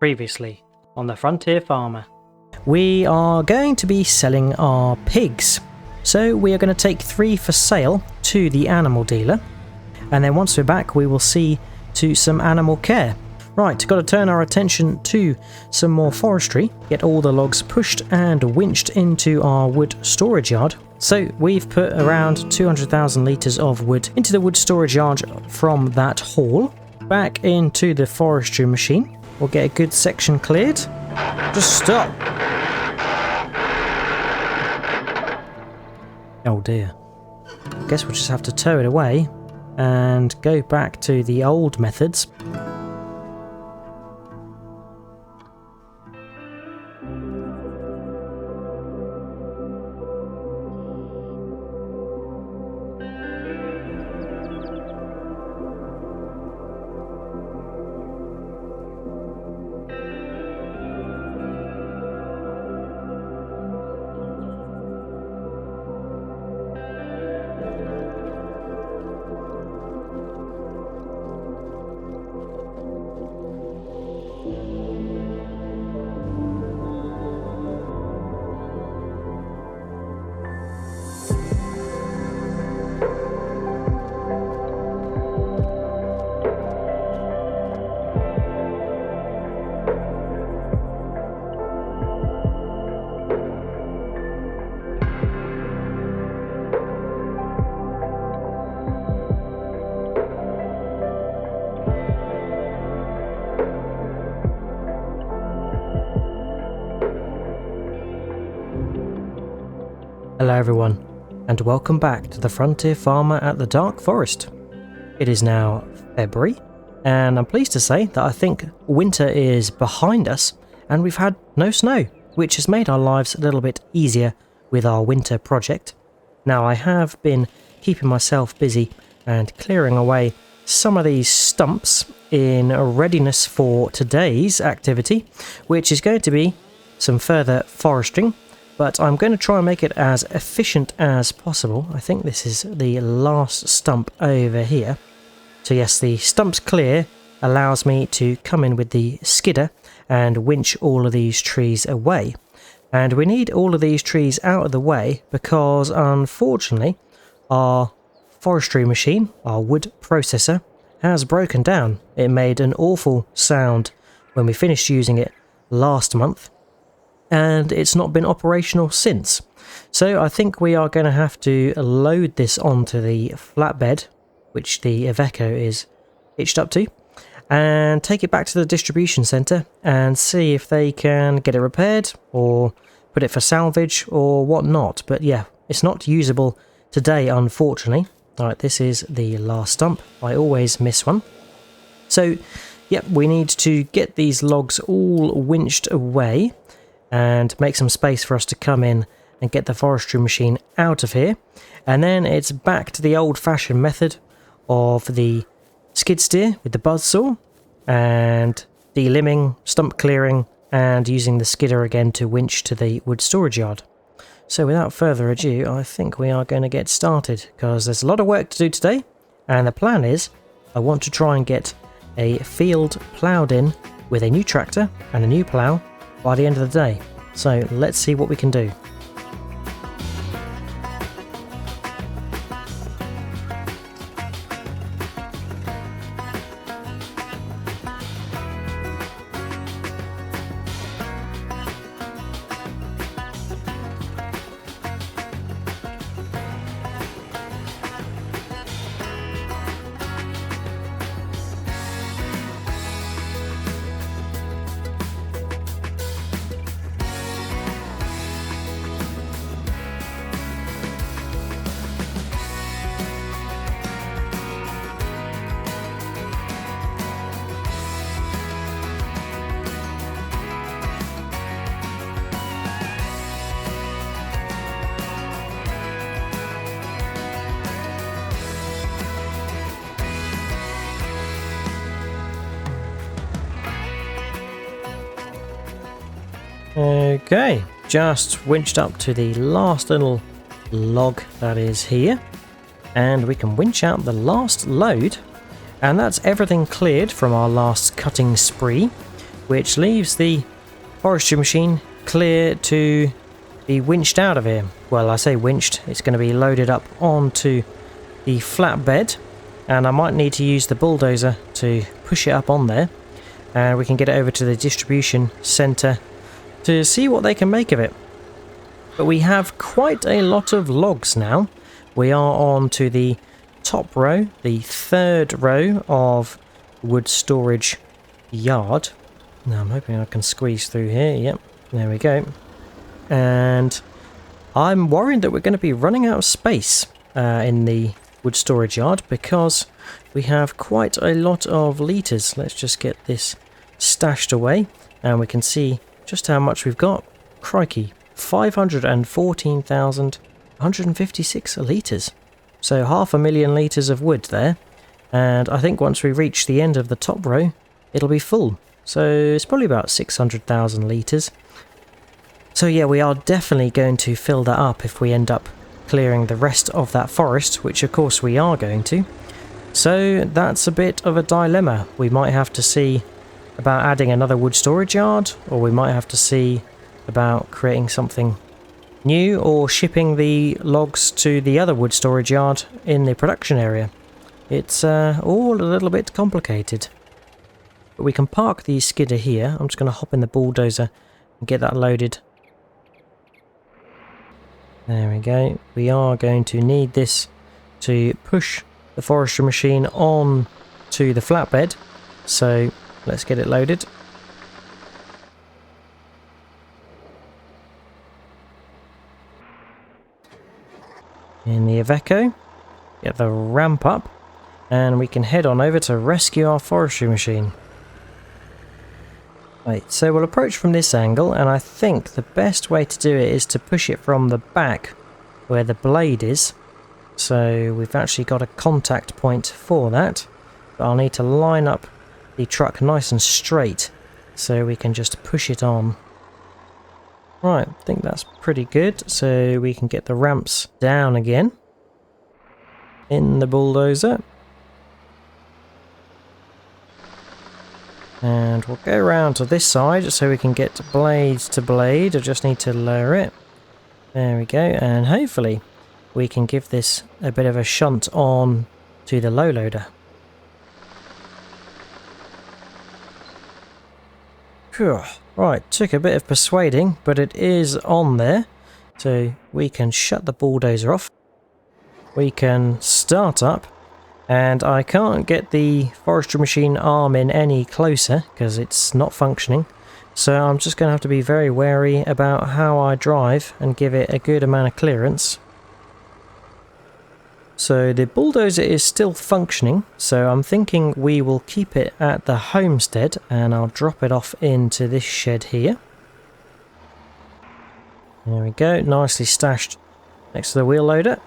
Previously on the Frontier Farmer. We are going to be selling our pigs. So we are going to take 3 for sale to the animal dealer. And then once we're back, we will see to some animal care. Right, got to turn our attention to some more forestry. Get all the logs pushed and winched into our wood storage yard. So we've put around 200,000 litres of wood into the wood storage yard from that haul. Back into the forestry machine. We'll get a good section cleared. Just stop! Oh dear. Guess we'll just have to tow it away and go back to the old methods. Hello everyone, and welcome back to the Frontier Farmer at the Dark Forest. It is now February, and I'm pleased to say that I think winter is behind us, and we've had no snow, which has made our lives a little bit easier with our winter project. Now I have been keeping myself busy and clearing away some of these stumps in readiness for today's activity, which is going to be some further forestering. But I'm going to try and make it as efficient as possible. I think this is the last stump over here. So yes, the stump's clear allows me to come in with the skidder and winch all of these trees away. And we need all of these trees out of the way because unfortunately our forestry machine, our wood processor, has broken down. It made an awful sound when we finished using it last month. And it's not been operational since. So I think we are going to have to load this onto the flatbed, which the Iveco is hitched up to, and take it back to the distribution centre and see if they can get it repaired or put it for salvage or whatnot. But yeah, it's not usable today, unfortunately. Alright, this is the last stump. I always miss one. So, yep, we need to get these logs all winched away and make some space for us to come in and get the forestry machine out of here. And then it's back to the old-fashioned method of the skid steer with the buzzsaw and delimbing, stump clearing, and using the skidder again to winch to the wood storage yard. So without further ado, I think we are going to get started because there's a lot of work to do today, and the plan is I want to try and get a field ploughed in with a new tractor and a new plough by the end of the day. So let's see what we can do. Okay, just winched up to the last little log that is here, and we can winch out the last load, and that's everything cleared from our last cutting spree. which leaves the forestry machine clear to be winched out of here. Well, I say winched, it's going to be loaded up onto the flatbed, and I might need to use the bulldozer to push it up on there, and we can get it over to the distribution centre to see what they can make of it. But we have quite a lot of logs now. We are on to the top row, the third row of wood storage yard. Now I'm hoping I can squeeze through here. Yep, there we go. And I'm worried that we're going to be running out of space in the wood storage yard, because we have quite a lot of litres. Let's just get this stashed away and we can see just how much we've got. Crikey, 514,156 litres. So 500,000 litres of wood there, and I think once we reach the end of the top row it'll be full. So it's probably about 600,000 litres. So yeah, we are definitely going to fill that up if we end up clearing the rest of that forest, which of course we are going to. So that's a bit of a dilemma. We might have to see about adding another wood storage yard, or we might have to see about creating something new, or shipping the logs to the other wood storage yard in the production area. It's all a little bit complicated. But we can park the skidder here. I'm just going to hop in the bulldozer and get that loaded. There we go. We are going to need this to push the forestry machine on to the flatbed. So let's get it loaded. In the Iveco, get the ramp up, and we can head on over to rescue our forestry machine. Right, so we'll approach from this angle, and I think the best way to do it is to push it from the back where the blade is. So we've actually got a contact point for that, but I'll need to line up the truck nice and straight so we can just push it on. Right, I think that's pretty good, so we can get the ramps down again in the bulldozer. And we'll go around to this side so we can get blade to blade. I just need to lower it. There we go, and hopefully we can give this a bit of a shunt on to the low loader. Phew. Right, took a bit of persuading, but it is on there. So we can shut the bulldozer off. We can start up. And I can't get the forestry machine arm in any closer because it's not functioning. So I'm just going to have to be very wary about how I drive and give it a good amount of clearance. So the bulldozer is still functioning, so I'm thinking we will keep it at the homestead and I'll drop it off into this shed here. There we go, nicely stashed next to the wheel loader.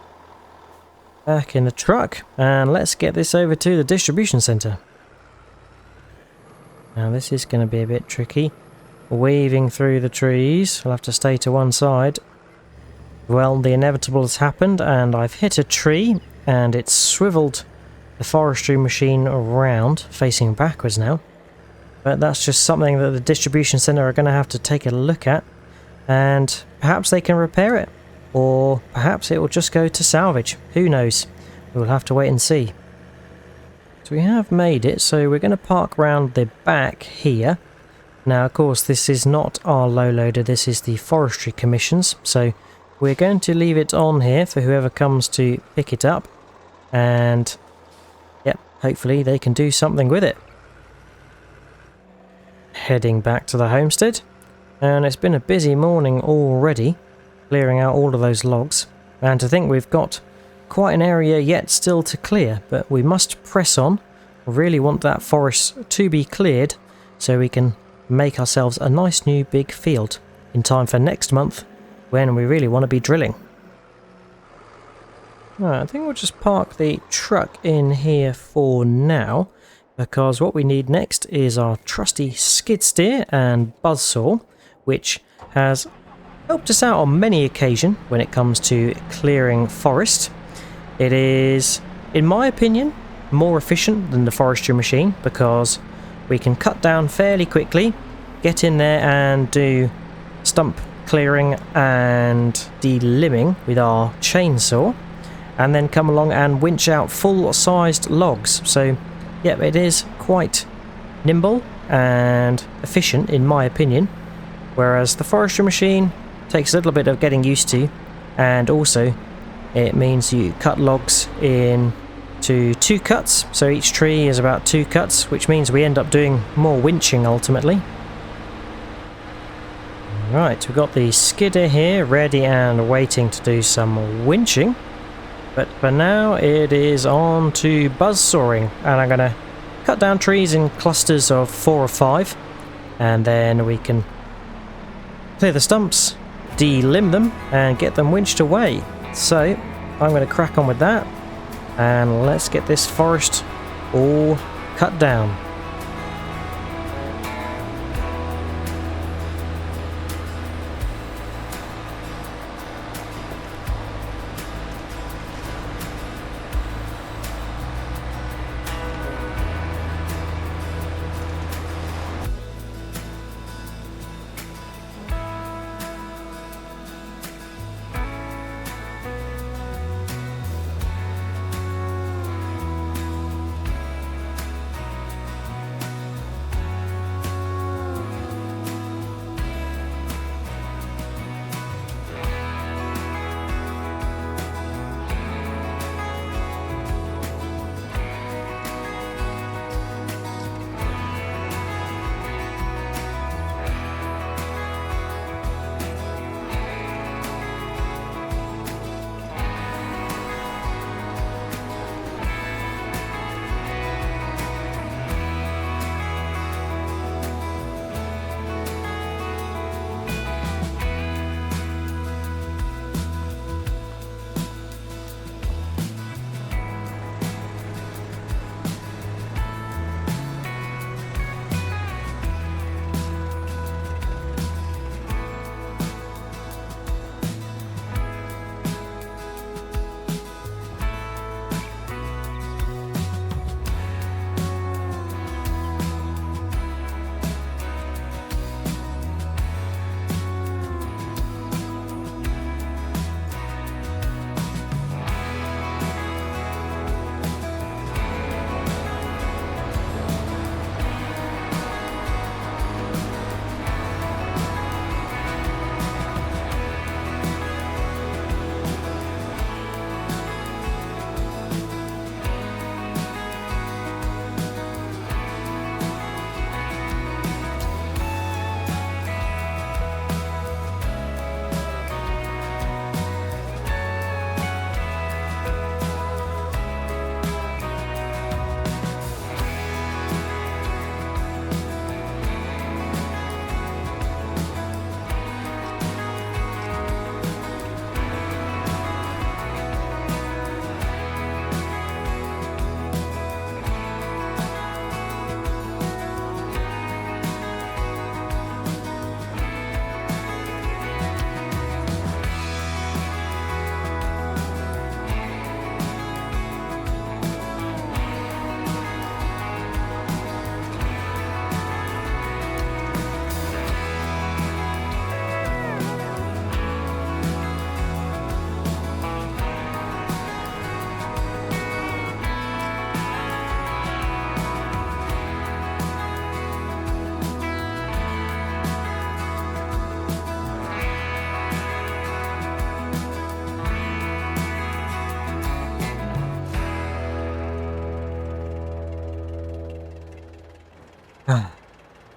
Back in the truck, and let's get this over to the distribution centre. Now this is going to be a bit tricky. Weaving through the trees, I'll have to stay to one side. Well, the inevitable has happened and I've hit a tree and it's swiveled the forestry machine around, facing backwards now. But that's just something that the distribution centre are going to have to take a look at, and perhaps they can repair it. Or perhaps it will just go to salvage. Who knows? We'll have to wait and see. So we have made it, so we're going to park round the back here. Now, of course, this is not our low loader, this is the forestry commissions. So we're going to leave it on here for whoever comes to pick it up. And, yep, hopefully they can do something with it. Heading back to the homestead. And it's been a busy morning already, clearing out all of those logs, and to think we've got quite an area yet still to clear, but we must press on. We really want that forest to be cleared so we can make ourselves a nice new big field in time for next month when we really want to be drilling. Right, I think we'll just park the truck in here for now, because what we need next is our trusty skid steer and buzzsaw, which has helped us out on many occasions when it comes to clearing forest. It is, in my opinion, more efficient than the forestry machine because we can cut down fairly quickly get in there and do stump clearing and delimbing with our chainsaw, and then come along and winch out full-sized logs. So yep, it is quite nimble and efficient in my opinion, whereas the forestry machine takes a little bit of getting used to, and also it means you cut logs in to 2 cuts, so each tree is about 2 cuts, which means we end up doing more winching ultimately. Right, we've got the skidder here ready and waiting to do some winching, but for now it is on to buzzsawing, and I'm going to cut down trees in clusters of 4 or 5, and then we can clear the stumps, delimb them, and get them winched away. So I'm going to crack on with that, and let's get this forest all cut down.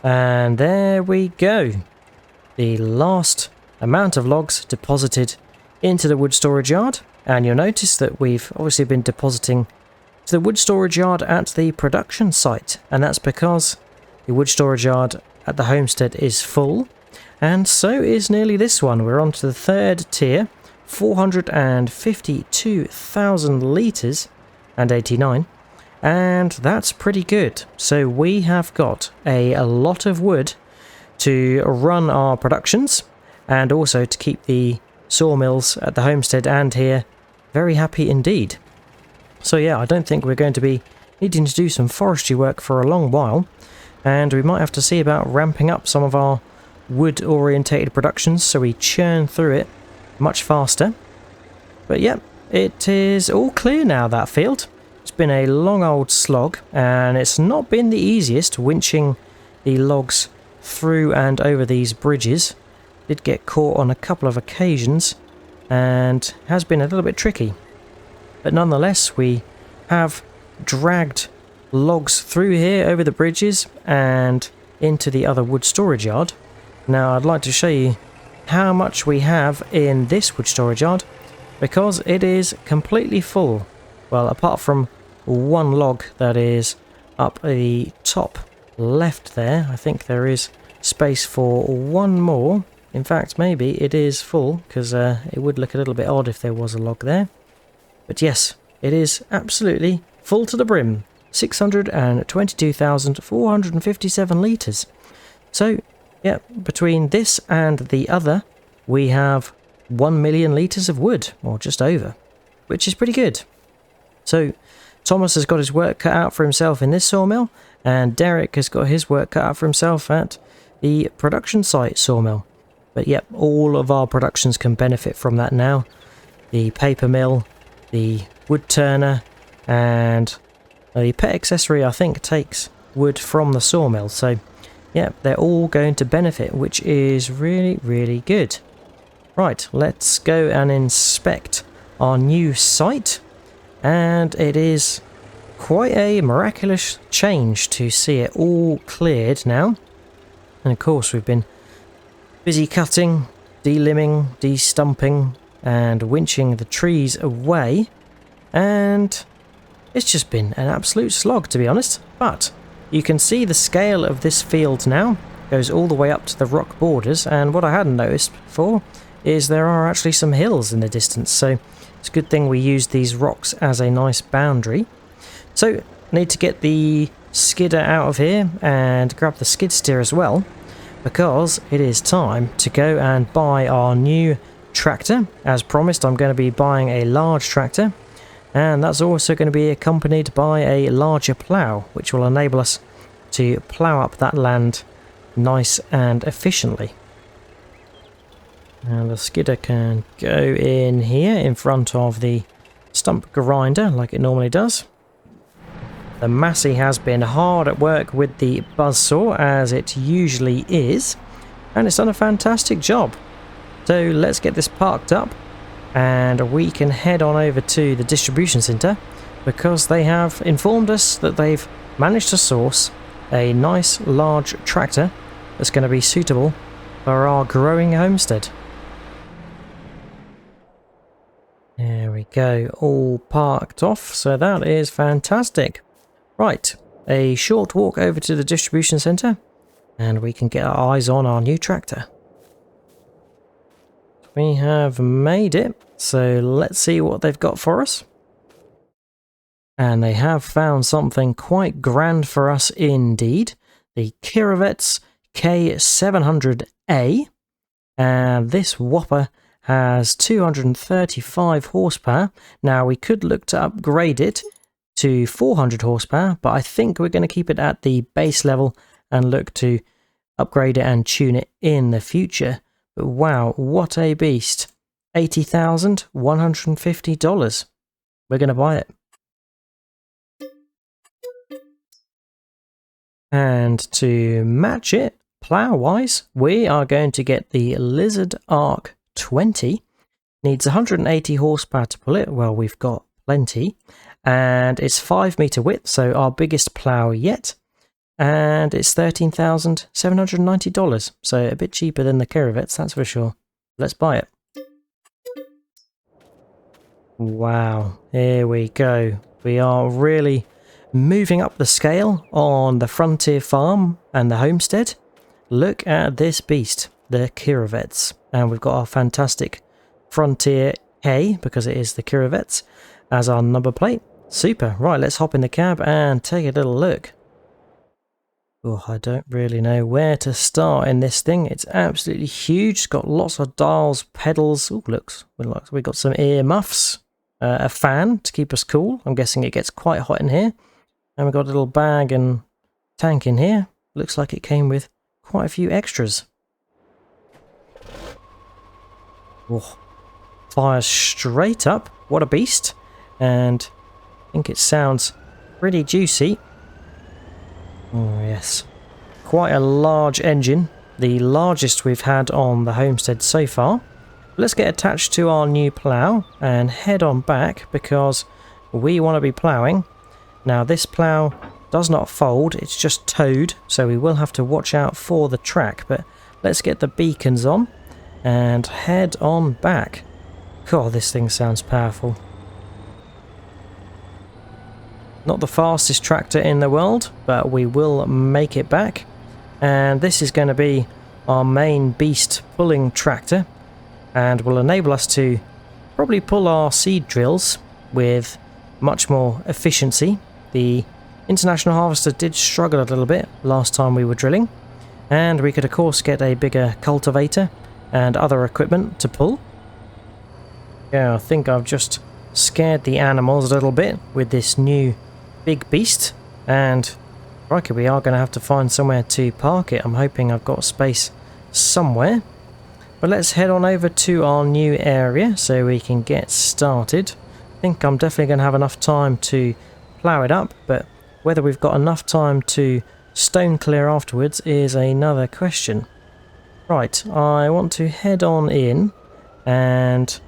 And there we go. The last amount of logs deposited into the wood storage yard. And you'll notice that we've obviously been depositing to the wood storage yard at the production site. And that's because the wood storage yard at the homestead is full. And so is nearly this one. We're on to the third tier. 452,000 litres and 89. And that's pretty good. So we have got a lot of wood to run our productions, and also to keep the sawmills at the homestead and here very happy indeed. So yeah, I don't think we're going to be needing to do some forestry work for a long while. and we might have to see about ramping up some of our wood orientated productions so we churn through it much faster. But yeah, it is all clear now, that field. It's been a long old slog, and it's not been the easiest winching the logs through and over these bridges. Did get caught on a couple of occasions and has been a little bit tricky. But nonetheless, we have dragged logs through here over the bridges and into the other wood storage yard. Now I'd like to show you how much we have in this wood storage yard, because it is completely full. Well, apart from one log that is up the top left there, I think there is space for one more. In fact, maybe it is full, because it would look a little bit odd if there was a log there. But yes, it is absolutely full to the brim. 622,457 litres. So, yeah, between this and the other, we have 1 million litres of wood, or just over, which is pretty good. So, Thomas has got his work cut out for himself in this sawmill, and Derek has got his work cut out for himself at the production site sawmill. But yep, all of our productions can benefit from that now. The paper mill, the wood turner, and the pet accessory, I think, takes wood from the sawmill. So yeah, they're all going to benefit, which is really, really good. Right, let's go and inspect our new site. And it is quite a miraculous change to see it all cleared now. And of course, we've been busy cutting, de-limbing, de-stumping, and winching the trees away. And it's just been an absolute slog, to be honest. But you can see the scale of this field now goes all the way up to the rock borders. And what I hadn't noticed before is there are actually some hills in the distance. So it's a good thing we used these rocks as a nice boundary. So need to get the skidder out of here and grab the skid steer as well, because it is time to go and buy our new tractor. As promised, I'm going to be buying a large tractor, and that's also going to be accompanied by a larger plough, which will enable us to plough up that land nice and efficiently. And the skidder can go in here in front of the stump grinder like it normally does. The Massey has been hard at work with the buzzsaw, as it usually is, and it's done a fantastic job. So let's get this parked up and we can head on over to the distribution centre, because they have informed us that they've managed to source a nice large tractor that's going to be suitable for our growing homestead. There we go, all parked off, so that is fantastic. Right, a short walk over to the distribution centre, and we can get our eyes on our new tractor. We have made it, so let's see what they've got for us. And they have found something quite grand for us indeed. The Kiravet's K700A, and this whopper has 235 horsepower. Now we could look to upgrade it to 400 horsepower, but I think we're going to keep it at the base level and look to upgrade it and tune it in the future. But wow, what a beast. $80,150. We're going to buy it. And to match it, plough-wise, we are going to get the Lizard Arc 20. Needs 180 horsepower to pull it. Well, we've got plenty. And it's 5 meter width, so our biggest plough yet. And it's $13,790. So a bit cheaper than the Kiravet's, that's for sure. Let's buy it. Wow, here we go. We are really moving up the scale on the Frontier Farm and the homestead. Look at this beast, the Kiravet's. And we've got our fantastic Frontier K, because it is the Kiravet's, as our number plate. Super. Right, let's hop in the cab and take a little look. Oh, I don't really know where to start in this thing. It's absolutely huge. It's got lots of dials, pedals. Oh, looks, we've got some ear muffs, a fan to keep us cool. I'm guessing it gets quite hot in here. And we've got a little bag and tank in here. looks like it came with quite a few extras. Oh, fires straight up. What a beast. And I think it sounds pretty juicy. Oh yes. Quite a large engine. The largest we've had on the homestead so far. Let's get attached to our new plough and head on back because we want to be ploughing. Now this plough does not fold, it's just towed, so we will have to watch out for the track, but let's get the beacons on and head on back. God, this thing sounds powerful. Not the fastest tractor in the world, but we will make it back. And this is going to be our main beast pulling tractor and will enable us to probably pull our seed drills with much more efficiency. The International Harvester did struggle a little bit last time we were drilling, and we could of course get a bigger cultivator and other equipment to pull. Yeah, I think I've just scared the animals a little bit with this new big beast, and crikey, we are going to have to find somewhere to park it. I'm hoping I've got space somewhere. But let's head on over to our new area so we can get started. I think I'm definitely going to have enough time to plough it up, but whether we've got enough time to stone clear afterwards is another question. Right, I want to head on in and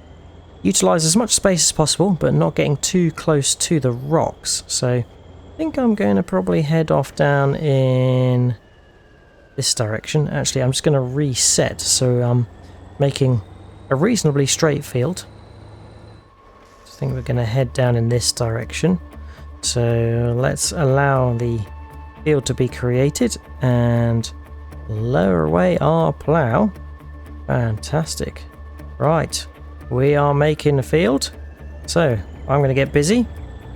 utilise as much space as possible, but not getting too close to the rocks. So I think I'm going to probably head off down in this direction. Actually, I'm just going to reset so I'm making a reasonably straight field. I think we're going to head down in this direction. So let's allow the field to be created and lower away our plough. Fantastic. Right, we are making a field. So I'm going to get busy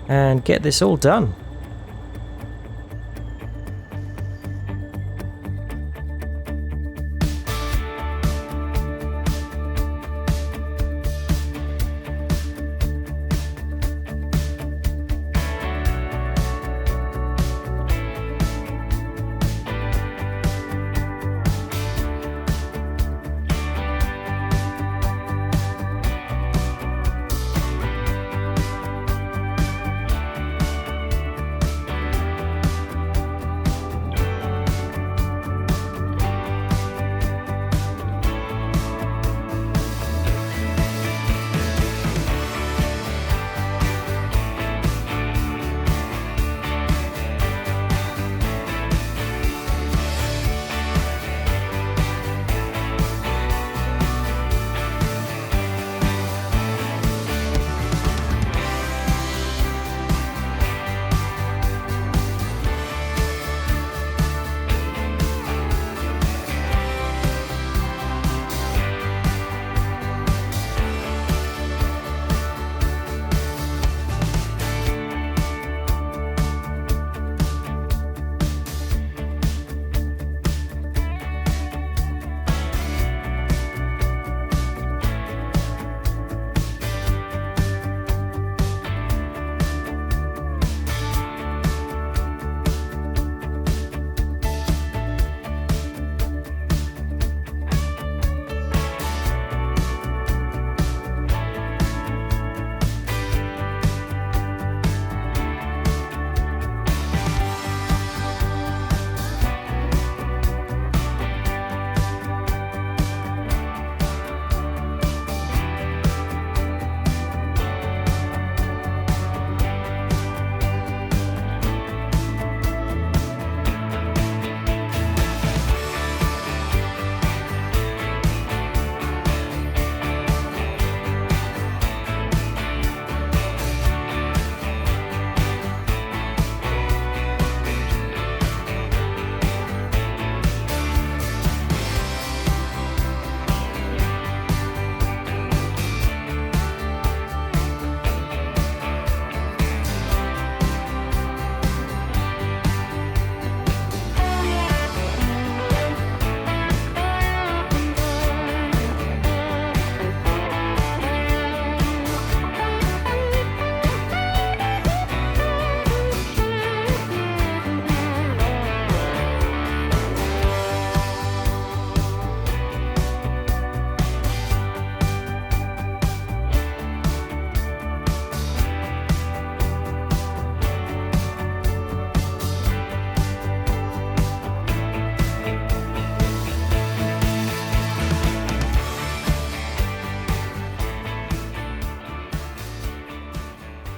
and get this all done.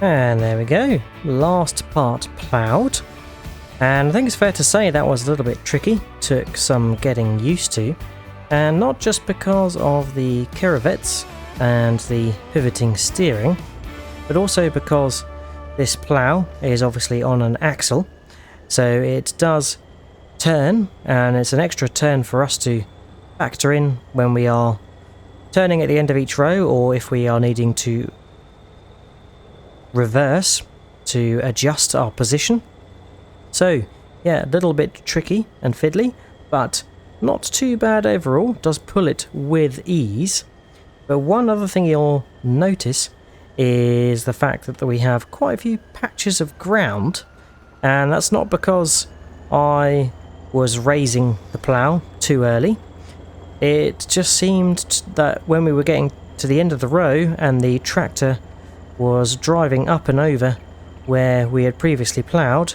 And there we go, last part ploughed. And I think it's fair to say that was a little bit tricky, took some getting used to. And not just because of the curvettes and the pivoting steering, but also because this plough is obviously on an axle, so it does turn, and it's an extra turn for us to factor in when we are turning at the end of each row, or if we are needing to reverse to adjust our position. So yeah, a little bit tricky and fiddly, but not too bad overall, does pull it with ease. But one other thing you'll notice is the fact that we have quite a few patches of ground, and that's not because I was raising the plough too early. It just seemed that when we were getting to the end of the row and the tractor was driving up and over where we had previously ploughed,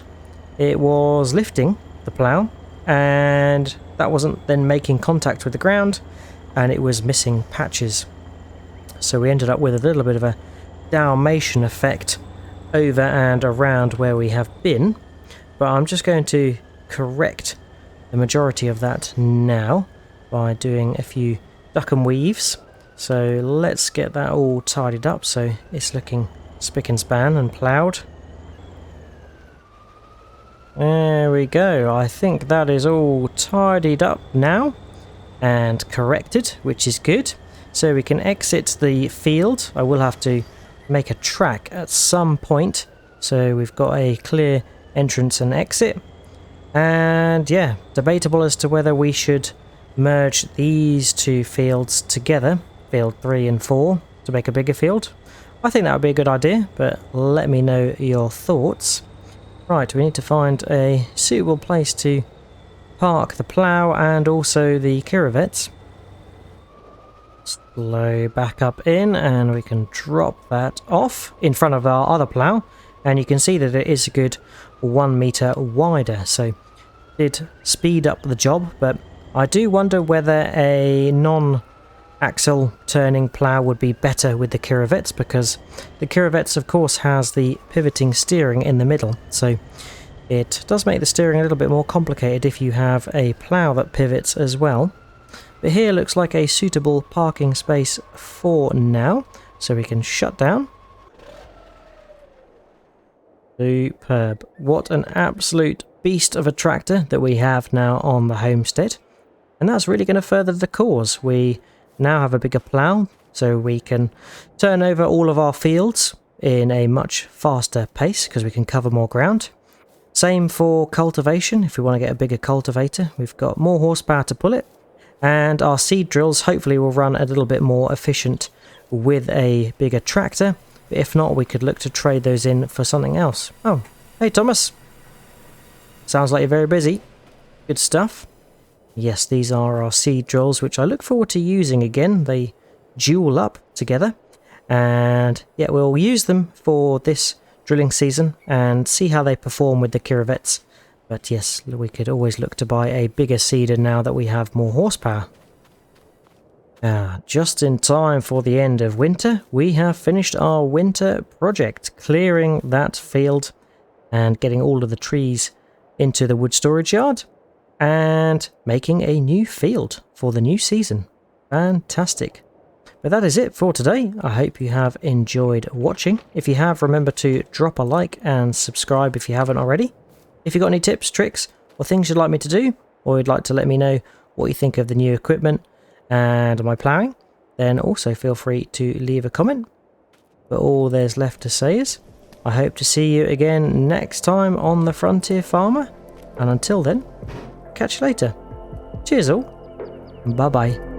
it was lifting the plough, and that wasn't then making contact with the ground, and it was missing patches. So we ended up with a little bit of a Dalmatian effect over and around where we have been, but I'm just going to correct the majority of that now by doing a few duck and weaves. So let's get that all tidied up so it's looking spick and span and ploughed. There we go, I think that is all tidied up now and corrected, which is good. So we can exit the field. I will have to make a track at some point, so we've got a clear entrance and exit. And yeah, debatable as to whether we should merge these two fields together, field 3 and 4, to make a bigger field. I think that would be a good idea, but let me know your thoughts. Right, we need to find a suitable place to park the plough and also the curvettes. Slow back up in, and we can drop that off in front of our other plough, and you can see that it is a good 1 meter wider, so did speed up the job. But I do wonder whether a non-axle turning plough would be better with the curvettes, because the curvettes of course has the pivoting steering in the middle, so it does make the steering a little bit more complicated if you have a plough that pivots as well. But here looks like a suitable parking space for now, so we can shut down. Superb. What an absolute beast of a tractor that we have now on the homestead. And that's really going to further the cause. We now have a bigger plough, so we can turn over all of our fields in a much faster pace because we can cover more ground. Same for cultivation. If we want to get a bigger cultivator, we've got more horsepower to pull it. And our seed drills hopefully will run a little bit more efficient with a bigger tractor. But if not, we could look to trade those in for something else. Oh, hey Thomas. Sounds like you're very busy. Good stuff. Yes, these are our seed drills, which I look forward to using again. They dual up together. And yeah, we'll use them for this drilling season and see how they perform with the curvettes. But yes, we could always look to buy a bigger seeder now that we have more horsepower. Just in time for the end of winter, we have finished our winter project, clearing that field and getting all of the trees into the wood storage yard and making a new field for the new season. Fantastic. But that is it for today. I hope you have enjoyed watching. If you have, remember to drop a like and subscribe if you haven't already. If you've got any tips, tricks, or things you'd like me to do, or you'd like to let me know what you think of the new equipment and my ploughing, then also feel free to leave a comment. But all there's left to say is, I hope to see you again next time on The Frontier Farmer, and until then, catch you later. Cheers all, and bye bye.